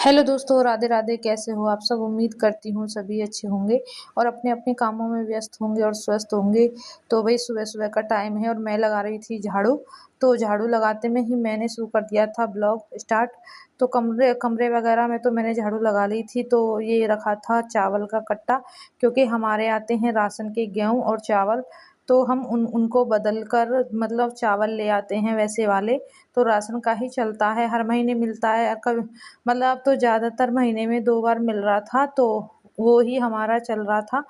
Hello दोस्तों, राधे राधे। कैसे हो आप सब? उम्मीद करती हूँ सभी अच्छे होंगे और अपने अपने कामों में व्यस्त होंगे और स्वस्थ होंगे। तो भाई सुबह सुबह का टाइम है और मैं लगा रही थी झाड़ू। तो झाड़ू लगाते में ही मैंने शुरू कर दिया था ब्लॉग स्टार्ट। तो कमरे कमरे वगैरह में तो मैंने झाड़ू लगा ली थी। तो ये रखा था चावल का कट्टा, क्योंकि हमारे आते हैं राशन के गेहूँ और चावल। तो हम उनको बदल कर मतलब चावल ले आते हैं वैसे वाले। तो राशन का ही चलता है, हर महीने मिलता है। कभी मतलब अब तो ज़्यादातर महीने में 2 बार मिल रहा था, तो वो ही हमारा चल रहा था।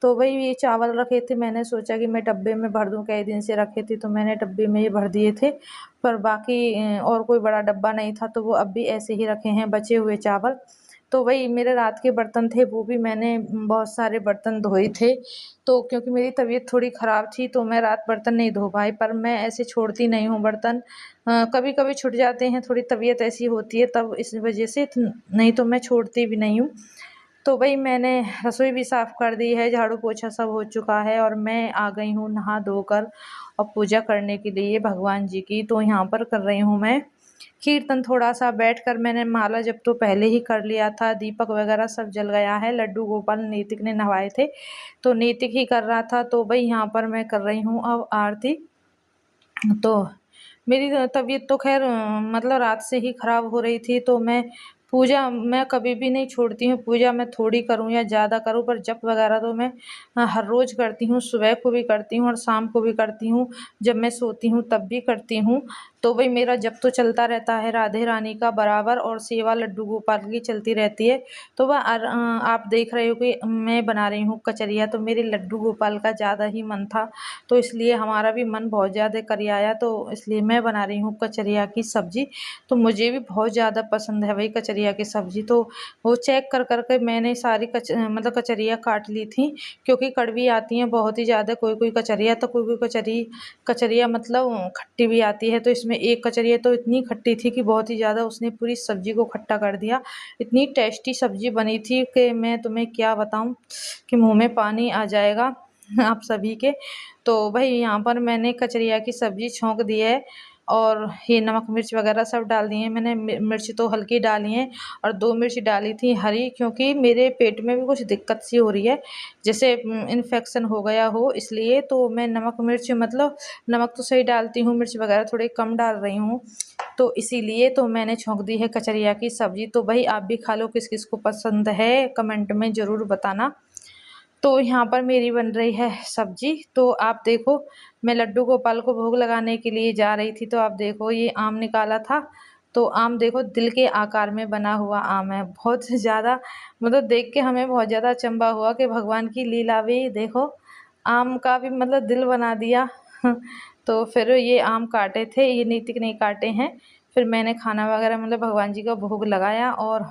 तो वही ये चावल रखे थे, मैंने सोचा कि मैं डब्बे में भर दूँ, कई दिन से रखे थे तो मैंने डब्बे में ही भर दिए थे। पर बाकी और कोई बड़ा डब्बा नहीं था, तो वो अब भी ऐसे ही रखे हैं बचे हुए चावल। तो वही मेरे रात के बर्तन थे, वो भी मैंने बहुत सारे बर्तन धोए थे। तो क्योंकि मेरी तबीयत थोड़ी ख़राब थी, तो मैं रात बर्तन नहीं धो पाई, पर मैं ऐसे छोड़ती नहीं हूँ बर्तन। कभी-कभी छूट जाते हैं, थोड़ी तबीयत ऐसी होती है तब इस वजह से, नहीं तो मैं छोड़ती भी नहीं हूँ। तो वही मैंने रसोई भी साफ़ कर दी है, झाड़ू पोछा सब हो चुका है और मैं आ गई हूँ नहा धोकर और पूजा करने के लिए भगवान जी की। तो यहाँ पर कर रही हूँ मैं कीर्तन। थोड़ा-सा बैठकर मैंने माला जप तो पहले ही कर लिया था, दीपक वगैरह सब जल गया है। लड्डू गोपाल नैतिक ने नहवाए थे, तो नैतिक ही कर रहा था। तो वही यहाँ पर मैं कर रही हूँ अब आरती। तो मेरी तबीयत तो ख़ैर मतलब रात से ही ख़राब हो रही थी, तो मैं कभी भी नहीं छोड़ती हूँ पूजा। मैं थोड़ी करूँ या ज़्यादा करूँ, पर जप वगैरह तो मैं हर रोज़ करती हूँ। सुबह को भी करती हूँ और शाम को भी करती हूँ, जब मैं सोती हूँ तब भी करती हूँ। तो वही मेरा जप तो चलता रहता है राधे रानी का बराबर, और सेवा लड्डू गोपाल की चलती रहती है। तो आप देख रहे हो कि मैं बना रही हूँ कचरिया, तो मेरे लड्डू गोपाल का ज़्यादा ही मन था, तो इसलिए हमारा भी मन बहुत ज़्यादा कर आया, तो इसलिए मैं बना रही हूँ कचरिया की सब्ज़ी। तो मुझे भी बहुत ज़्यादा पसंद है वही कचरिया की सब्ज़ी। तो वो चेक कर कर के मैंने सारी मतलब कचरिया काट ली थी, क्योंकि कड़वी आती हैं बहुत ही ज़्यादा कोई-कोई कचरिया, तो कोई-कोई कचरिया मतलब खट्टी भी आती है। तो इसमें एक कचरिया तो इतनी खट्टी थी कि बहुत ही ज़्यादा उसने पूरी सब्ज़ी को खट्टा कर दिया। इतनी टेस्टी सब्ज़ी बनी थी कि मैं तुम्हें क्या बताऊँ, कि मुँह में पानी आ जाएगा आप सभी के। तो भई यहाँ पर मैंने कचरिया की सब्ज़ी छौंक दी है और ये नमक मिर्च वग़ैरह सब डाल दिए हैं मैंने। मिर्च तो हल्की डाली हैं और 2 मिर्च डाली थी हरी, क्योंकि मेरे पेट में भी कुछ दिक्कत सी हो रही है, जैसे इन्फेक्शन हो गया हो, इसलिए तो मैं नमक मिर्च मतलब नमक तो सही डालती हूँ, मिर्च वग़ैरह थोड़े कम डाल रही हूँ। तो इसीलिए तो मैंने छौंक दी है कचरिया की सब्ज़ी। तो भई आप भी खा लो, किस-किस को पसंद है कमेंट में ज़रूर बताना। तो यहाँ पर मेरी बन रही है सब्ज़ी। तो आप देखो, मैं लड्डू गोपाल को भोग लगाने के लिए जा रही थी, तो आप देखो ये आम निकाला था। तो आम देखो दिल के आकार में बना हुआ आम है। बहुत ज़्यादा मतलब देख के हमें बहुत ज़्यादा अचंभा हुआ कि भगवान की लीला भी देखो, आम का भी मतलब दिल बना दिया। तो फिर ये आम काटे थे, ये नीतिक ने काटे हैं। फिर मैंने खाना वगैरह मतलब भगवान जी का भोग लगाया और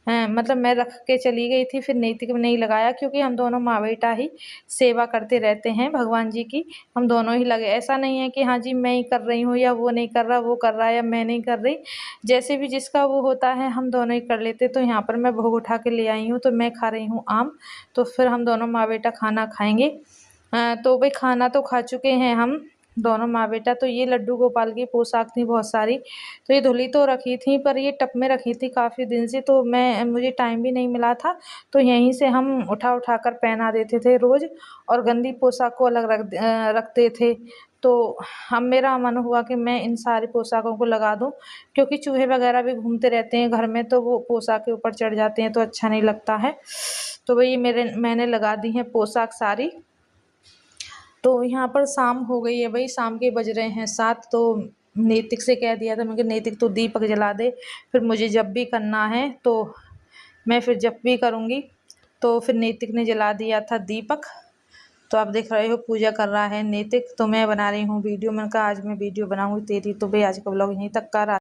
मतलब मैं रख के चली गई थी, फिर नैतिक में नहीं लगाया, क्योंकि हम दोनों माँ-बेटा ही सेवा करते रहते हैं भगवान जी की। हम दोनों ही लगे, ऐसा नहीं है कि हाँ जी मैं ही कर रही हूँ या वो नहीं कर रहा, वो कर रहा है या मैं नहीं कर रही। जैसे भी जिसका वो होता है हम दोनों ही कर लेते। तो यहाँ पर मैं भोग उठा के ले आई हूँ, तो मैं खा रही हूँ आम। तो फिर हम दोनों माँ-बेटा खाना खाएँगे। तो भई खाना तो खा चुके हैं हम दोनों माँ-बेटा। तो ये लड्डू गोपाल की पोशाक थी बहुत सारी, तो ये धुली तो रखी थी, पर ये टब में रखी थी काफ़ी दिन से, तो मुझे टाइम भी नहीं मिला था। तो यहीं से हम उठा-उठा कर पहना देते थे रोज़, और गंदी पोशाक को अलग रखते थे। तो अब मेरा मन हुआ कि मैं इन सारी पोशाकों को लगा दूँ, क्योंकि चूहे वगैरह भी घूमते रहते हैं घर में, तो वो पोशाक के ऊपर चढ़ जाते हैं, तो अच्छा नहीं लगता है। तो वही मैंने लगा दी हैं पोशाक सारी। तो यहाँ पर शाम हो गई है भई, शाम के बज रहे हैं 7। तो नैतिक से कह दिया था मैंने कि नैतिक तू दीपक जला दे, फिर मुझे जप भी करना है, तो मैं फिर जप भी करूँगी। तो फिर नैतिक ने जला दिया था दीपक। तो आप देख रहे हो पूजा कर रहा है नैतिक, तो मैं बना रही हूँ वीडियो। मैंने कहा आज मैं वीडियो बनाऊँगी तेरी। तो भई आज का व्लॉग यहीं तक का रहा।